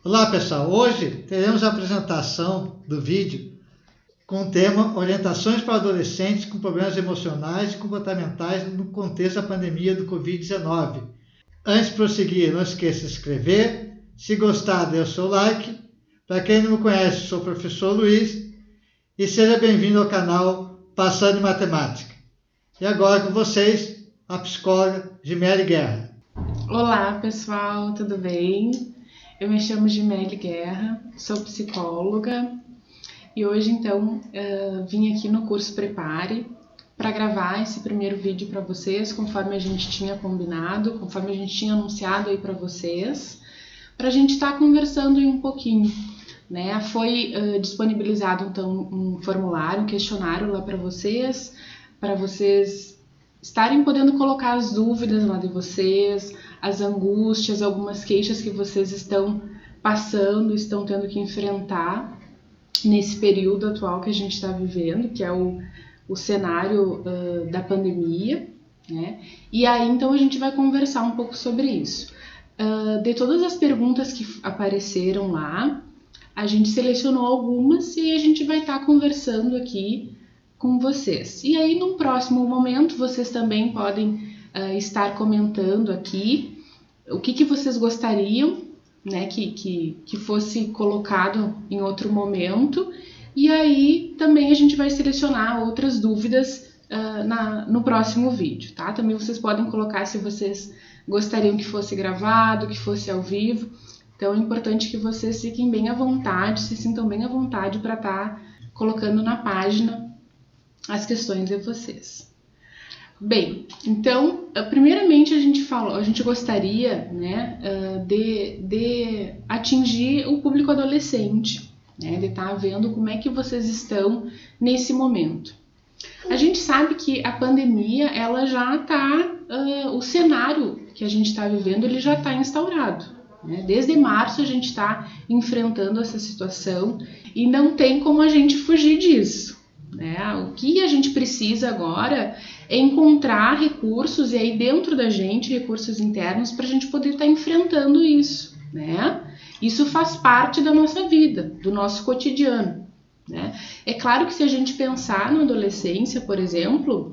Olá pessoal, hoje teremos a apresentação do vídeo com o tema Orientações para adolescentes com problemas emocionais e comportamentais no contexto da pandemia do Covid-19. Antes de prosseguir, não esqueça de se inscrever, se gostar, dê o seu like. Para quem não me conhece, sou o professor Luiz e seja bem-vindo ao canal Passando em Matemática. E agora com vocês, a psicóloga Gimélia Guerra. Olá pessoal, tudo bem? Eu me chamo Gimélia Guerra, sou psicóloga e hoje então vim aqui no curso Prepare para gravar esse primeiro vídeo para vocês, conforme a gente tinha combinado, conforme a gente tinha anunciado aí para vocês, para a gente estar conversando aí um pouquinho, né? Foi disponibilizado então um formulário, um questionário lá para vocês estarem podendo colocar as dúvidas lá de vocês, as angústias, algumas queixas que vocês estão passando, estão tendo que enfrentar nesse período atual que a gente está vivendo, que é o cenário da pandemia, né? E aí então a gente vai conversar um pouco sobre isso. De todas as perguntas que apareceram lá, a gente selecionou algumas e a gente vai estar conversando aqui com vocês. E aí, num próximo momento, vocês também podem estar comentando aqui o que vocês gostariam, né, que fosse colocado em outro momento. E aí, também a gente vai selecionar outras dúvidas no próximo vídeo, tá? Também vocês podem colocar se vocês gostariam que fosse gravado, que fosse ao vivo. Então, é importante que vocês fiquem bem à vontade, se sintam bem à vontade para estar colocando na página as questões de vocês. Bem, então, primeiramente a gente gostaria, né, de atingir o público adolescente, né, de estar vendo como é que vocês estão nesse momento. A gente sabe que a pandemia, ela já está, o cenário que a gente está vivendo, ele já está instaurado, né? Desde março a gente está enfrentando essa situação e não tem como a gente fugir disso. O que a gente precisa agora é encontrar recursos, e aí dentro da gente, recursos internos, para a gente poder estar enfrentando isso, né? Isso faz parte da nossa vida, do nosso cotidiano, né? É claro que se a gente pensar na adolescência, por exemplo,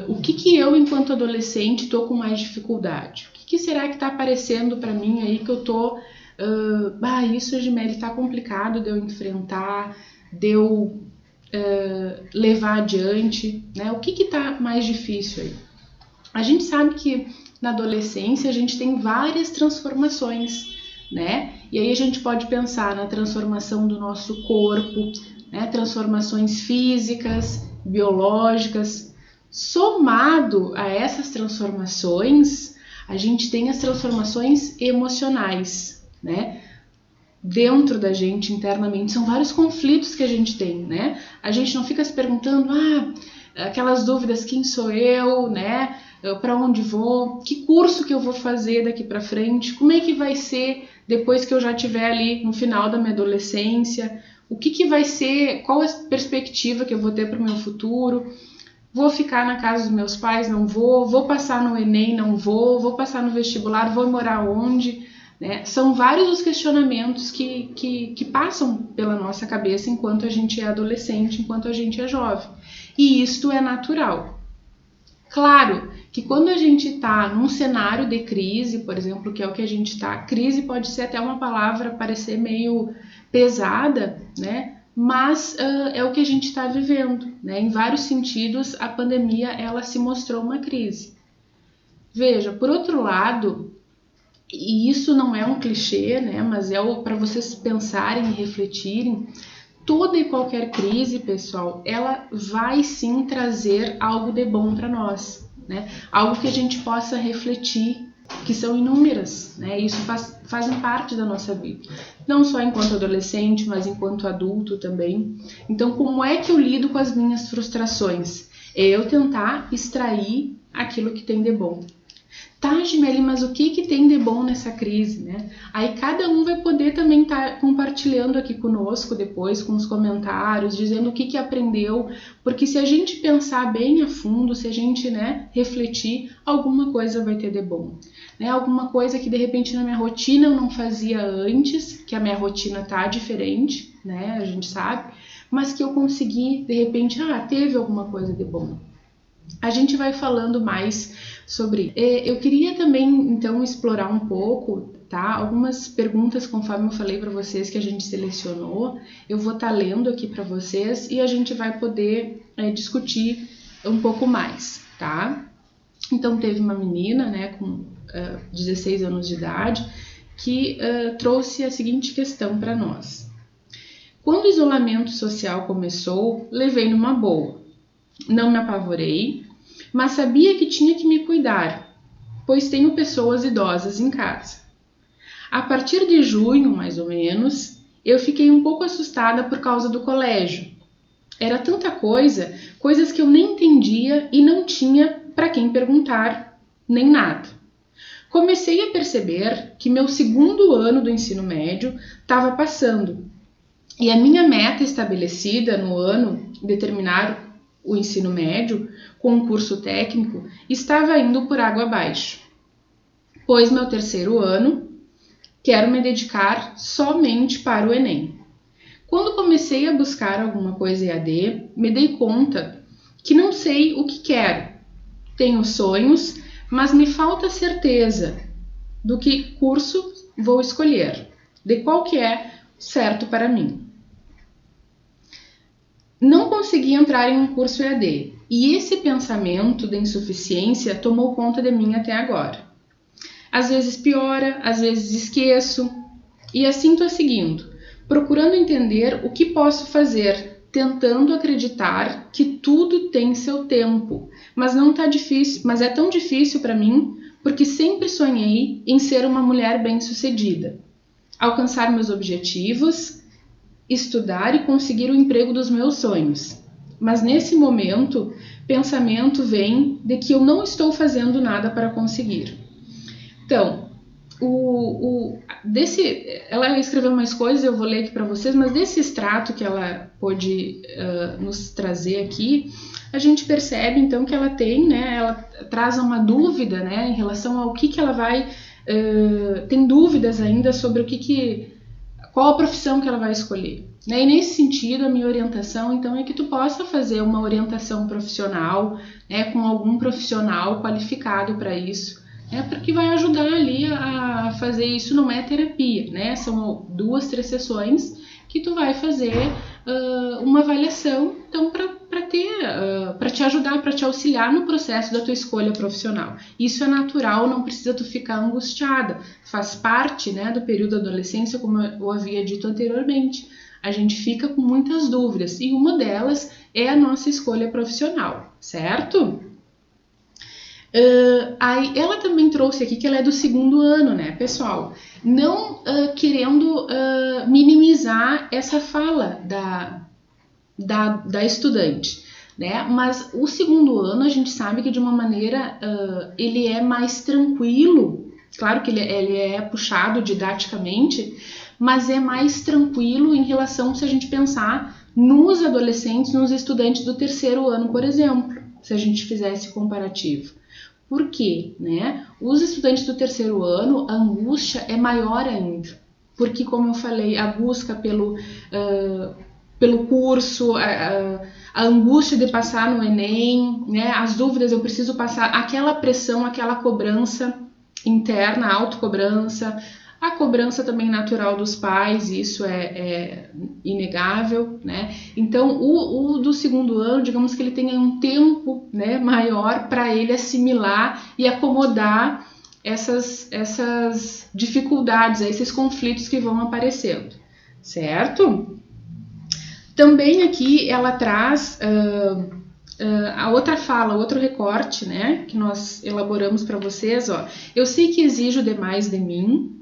o que eu, enquanto adolescente, estou com mais dificuldade? O que será que está aparecendo para mim aí que eu estou... isso, Gimélia, está complicado de eu enfrentar, de eu... levar adiante, né? O que está mais difícil aí? A gente sabe que na adolescência a gente tem várias transformações, né? E aí a gente pode pensar na transformação do nosso corpo, né? Transformações físicas, biológicas. Somado a essas transformações, a gente tem as transformações emocionais, né? Dentro da gente, internamente, são vários conflitos que a gente tem, né? A gente não fica se perguntando, aquelas dúvidas, quem sou eu, né? Para onde vou? Que curso que eu vou fazer daqui para frente? Como é que vai ser depois que eu já estiver ali no final da minha adolescência? O que vai ser? Qual a perspectiva que eu vou ter para o meu futuro? Vou ficar na casa dos meus pais? Não vou? Vou passar no Enem? Não vou? Vou passar no vestibular? Vou morar onde? Né? São vários os questionamentos que passam pela nossa cabeça enquanto a gente é adolescente, enquanto a gente é jovem. E isto é natural. Claro que quando a gente está num cenário de crise, por exemplo, que é o que a gente está, crise pode ser até uma palavra parecer meio pesada, né? Mas é o que a gente está vivendo, né? Em vários sentidos, a pandemia ela se mostrou uma crise. Veja, por outro lado, e isso não é um clichê, né, mas é para vocês pensarem e refletirem, toda e qualquer crise, pessoal, ela vai sim trazer algo de bom para nós, né? Algo que a gente possa refletir, que são inúmeras, né? Isso fazem parte da nossa vida, não só enquanto adolescente, mas enquanto adulto também. Então, como é que eu lido com as minhas frustrações? É eu tentar extrair aquilo que tem de bom. Tá, Gimelli, mas o que tem de bom nessa crise, né? Aí cada um vai poder também estar compartilhando aqui conosco depois, com os comentários, dizendo o que aprendeu, porque se a gente pensar bem a fundo, se a gente, né, refletir, alguma coisa vai ter de bom, né? Alguma coisa que de repente na minha rotina eu não fazia antes, que a minha rotina tá diferente, né? A gente sabe, mas que eu consegui, de repente, teve alguma coisa de bom. A gente vai falando mais sobre. Eu queria também, então, explorar um pouco, tá? Algumas perguntas, conforme eu falei para vocês, que a gente selecionou. Eu vou estar lendo aqui para vocês e a gente vai poder discutir um pouco mais, tá? Então, teve uma menina, né, com 16 anos de idade, que trouxe a seguinte questão para nós. Quando o isolamento social começou, levei numa boa. Não me apavorei, mas sabia que tinha que me cuidar, pois tenho pessoas idosas em casa. A partir de junho, mais ou menos, eu fiquei um pouco assustada por causa do colégio. Era tanta coisa, coisas que eu nem entendia e não tinha para quem perguntar, nem nada. Comecei a perceber que meu segundo ano do ensino médio estava passando e a minha meta estabelecida no ano de terminar o ensino médio com um curso técnico estava indo por água abaixo. Pois meu terceiro ano, quero me dedicar somente para o Enem. Quando comecei a buscar alguma coisa EAD, me dei conta que não sei o que quero. Tenho sonhos, mas me falta certeza do que curso vou escolher, de qual que é certo para mim. Não consegui entrar em um curso EAD e esse pensamento de insuficiência tomou conta de mim até agora. Às vezes piora, às vezes esqueço e assim estou seguindo, procurando entender o que posso fazer, tentando acreditar que tudo tem seu tempo, mas não tá difícil, mas é tão difícil para mim porque sempre sonhei em ser uma mulher bem-sucedida, alcançar meus objetivos, estudar e conseguir o emprego dos meus sonhos. Mas nesse momento, pensamento vem de que eu não estou fazendo nada para conseguir. Então, ela escreveu mais coisas, eu vou ler aqui para vocês, mas desse extrato que ela pôde nos trazer aqui, a gente percebe então que ela tem, né, ela traz uma dúvida, né, em relação ao que ela vai, tem dúvidas ainda sobre qual a profissão que ela vai escolher. E nesse sentido, a minha orientação, então, é que tu possa fazer uma orientação profissional, né, com algum profissional qualificado para isso, né, porque vai ajudar ali a fazer isso. Não é terapia, né, são 2, 3 sessões que tu vai fazer uma avaliação, então, para te ajudar, para te auxiliar no processo da tua escolha profissional. Isso é natural, não precisa tu ficar angustiada, faz parte, né, do período da adolescência, como eu havia dito anteriormente. A gente fica com muitas dúvidas e uma delas é a nossa escolha profissional, certo? Aí ela também trouxe aqui que ela é do segundo ano, né, pessoal? Não querendo minimizar essa fala da estudante, né? Mas o segundo ano a gente sabe que de uma maneira ele é mais tranquilo, claro que ele é puxado didaticamente, mas é mais tranquilo em relação, se a gente pensar nos adolescentes, nos estudantes do terceiro ano, por exemplo, se a gente fizer esse comparativo. Por quê? Né? Os estudantes do terceiro ano, a angústia é maior ainda, porque, como eu falei, a busca pelo curso, a angústia de passar no Enem, né? As dúvidas, eu preciso passar, aquela pressão, aquela cobrança interna, a autocobrança, a cobrança também natural dos pais, isso é inegável, né? Então, o do segundo ano, digamos que ele tenha um tempo, né, maior para ele assimilar e acomodar essas dificuldades, esses conflitos que vão aparecendo, certo? Também aqui ela traz a outra fala, outro recorte, né, que nós elaboramos para vocês, ó. Eu sei que exijo demais de mim,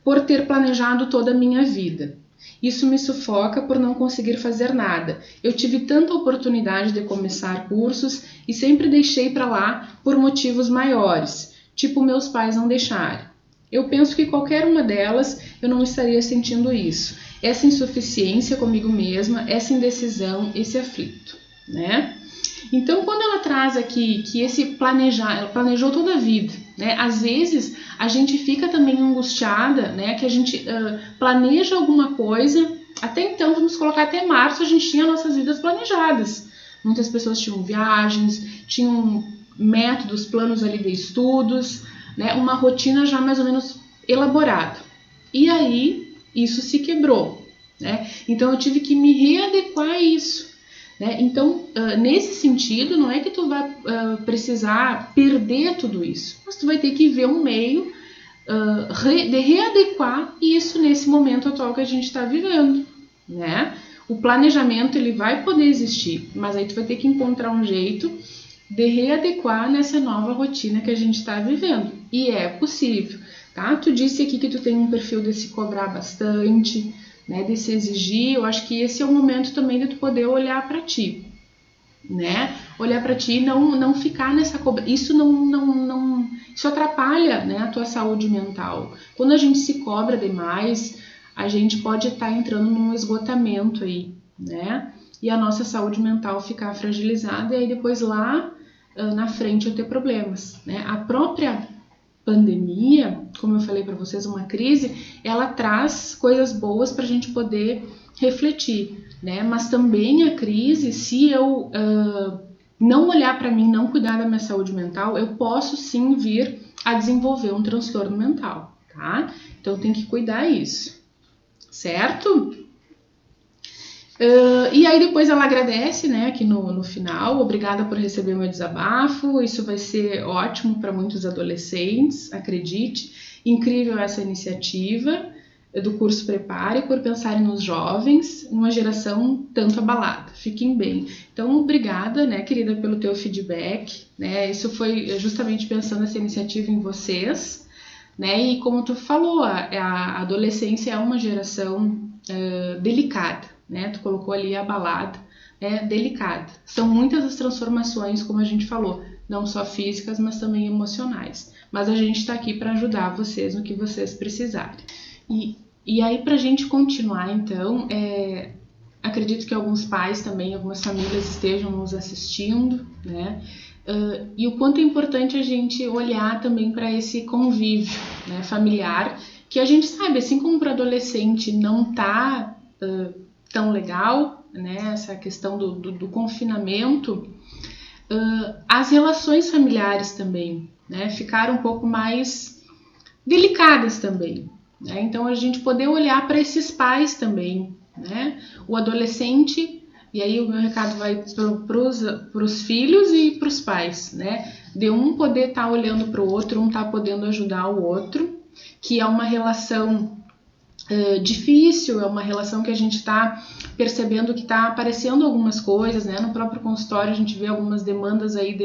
por ter planejado toda a minha vida. Isso me sufoca por não conseguir fazer nada. Eu tive tanta oportunidade de começar cursos e sempre deixei para lá por motivos maiores. tipo meus pais não deixarem. Eu penso que qualquer uma delas eu não estaria sentindo isso. Essa insuficiência comigo mesma, essa indecisão, esse aflito, né? Então, quando ela traz aqui que esse planejar, ela planejou toda a vida, né? Às vezes a gente fica também angustiada, né? Que a gente planeja alguma coisa. Até então, vamos colocar até março, a gente tinha nossas vidas planejadas. Muitas pessoas tinham viagens, tinham métodos, planos ali de estudos, né? Uma rotina já mais ou menos elaborada. E aí, isso se quebrou, né? Então, eu tive que me readequar a isso. Né? Então, nesse sentido, não é que tu vai precisar perder tudo isso, mas tu vai ter que ver um meio de readequar isso nesse momento atual que a gente está vivendo, né? O planejamento ele vai poder existir, mas aí tu vai ter que encontrar um jeito de readequar nessa nova rotina que a gente está vivendo, e é possível, tá? Tu disse aqui que tu tem um perfil de se cobrar bastante, né, de se exigir. Eu acho que esse é o momento também de tu poder olhar para ti, né? Olhar para ti e não ficar nessa cobrança. Isso isso atrapalha, né, a tua saúde mental. Quando a gente se cobra demais, a gente pode estar entrando num esgotamento aí, né? E a nossa saúde mental ficar fragilizada e aí depois lá na frente eu ter problemas, né? A própria pandemia, como eu falei para vocês, uma crise, ela traz coisas boas para a gente poder refletir, né? Mas também a crise, se eu não olhar para mim, não cuidar da minha saúde mental, eu posso sim vir a desenvolver um transtorno mental, tá? Então tem que cuidar isso, certo? E aí depois ela agradece, né, aqui no final, obrigada por receber meu desabafo, isso vai ser ótimo para muitos adolescentes, acredite, incrível essa iniciativa do curso Prepare por pensarem nos jovens, uma geração tanto abalada, fiquem bem. Então, obrigada, né, querida, pelo teu feedback, né, isso foi justamente pensando essa iniciativa em vocês, né, e como tu falou, a adolescência é uma geração delicada, né? Tu colocou ali abalada, delicada. São muitas as transformações, como a gente falou, não só físicas, mas também emocionais. Mas a gente está aqui para ajudar vocês no que vocês precisarem. E aí, para a gente continuar, então, acredito que alguns pais também, algumas famílias estejam nos assistindo, né? E o quanto é importante a gente olhar também para esse convívio, né, familiar, que a gente sabe, assim como para adolescente não está tão legal, né, essa questão do confinamento, as relações familiares também, né, ficaram um pouco mais delicadas também, né? Então a gente poder olhar para esses pais também, né, o adolescente, e aí o meu recado vai para os filhos e para os pais, né, de um poder estar olhando para o outro, um estar podendo ajudar o outro, que é uma relação difícil, é uma relação que a gente está percebendo que está aparecendo algumas coisas, né? No próprio consultório a gente vê algumas demandas aí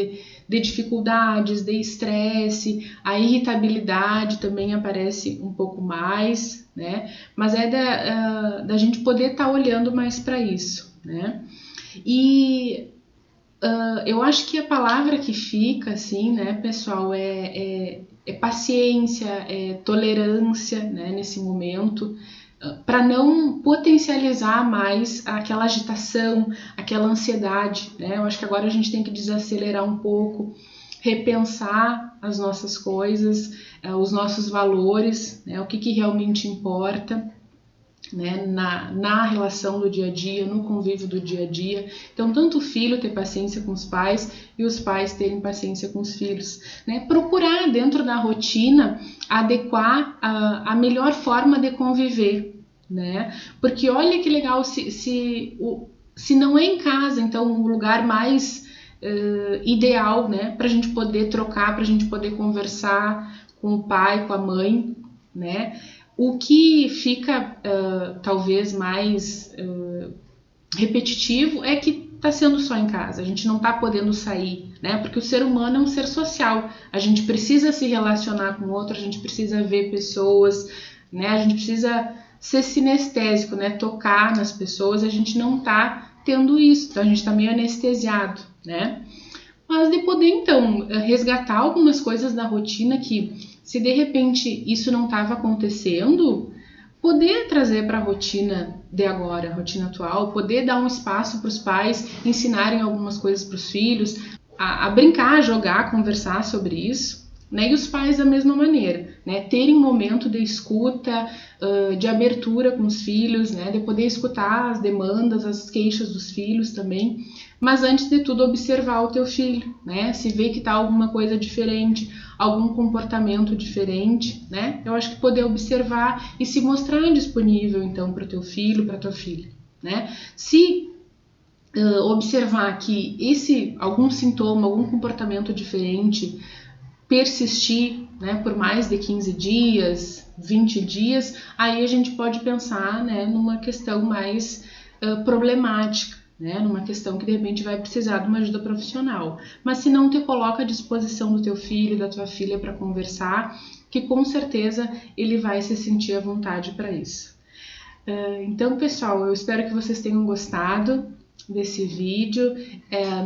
de dificuldades, de estresse, a irritabilidade também aparece um pouco mais, né? Mas da gente poder estar olhando mais para isso, né? E eu acho que a palavra que fica, assim, né, pessoal, é paciência, é tolerância, né, nesse momento, para não potencializar mais aquela agitação, aquela ansiedade, né? Eu acho que agora a gente tem que desacelerar um pouco, repensar as nossas coisas, os nossos valores, né, o que realmente importa, né, na relação do dia a dia, no convívio do dia a dia. Então, tanto o filho ter paciência com os pais e os pais terem paciência com os filhos, né? Procurar dentro da rotina adequar a melhor forma de conviver, né? Porque olha que legal, se não é em casa, então o lugar mais ideal, né, para a gente poder trocar, para a gente poder conversar com o pai, com a mãe, né? O que fica talvez mais repetitivo é que está sendo só em casa, a gente não está podendo sair, né? Porque o ser humano é um ser social, a gente precisa se relacionar com o outro, a gente precisa ver pessoas, né? A gente precisa ser sinestésico, né? Tocar nas pessoas, a gente não está tendo isso, então a gente está meio anestesiado, né? mas de poder então resgatar algumas coisas da rotina que, se de repente isso não estava acontecendo, poder trazer para a rotina de agora, a rotina atual, poder dar um espaço para os pais ensinarem algumas coisas para os filhos, a brincar, a jogar, conversar sobre isso, né? E os pais da mesma maneira, né? Terem momento de escuta, de abertura com os filhos, né? De poder escutar as demandas, as queixas dos filhos também, mas antes de tudo observar o teu filho, né? Se vê que está alguma coisa diferente, algum comportamento diferente, né? Eu acho que poder observar e se mostrar disponível então para o teu filho, para tua filha, né? Se observar que algum sintoma, algum comportamento diferente persistir, né, por mais de 15 dias, 20 dias, aí a gente pode pensar, né, numa questão mais problemática, né, numa questão que de repente vai precisar de uma ajuda profissional. Mas se não te coloca à disposição do teu filho, da tua filha para conversar, que com certeza ele vai se sentir à vontade para isso. Então, pessoal, eu espero que vocês tenham gostado desse vídeo.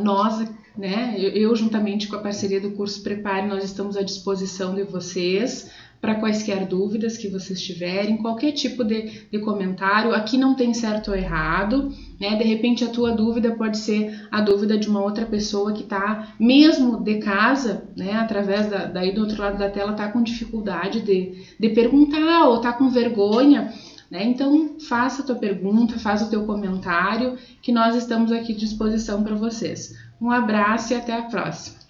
Nós, né, eu juntamente com a parceria do curso Prepare, nós estamos à disposição de vocês para quaisquer dúvidas que vocês tiverem, qualquer tipo de comentário. Aqui não tem certo ou errado, né? De repente a tua dúvida pode ser a dúvida de uma outra pessoa que está, mesmo de casa, né, através daí do outro lado da tela, está com dificuldade de perguntar ou está com vergonha, né? Então faça a tua pergunta, faça o teu comentário, que nós estamos aqui à disposição para vocês. Um abraço e até a próxima!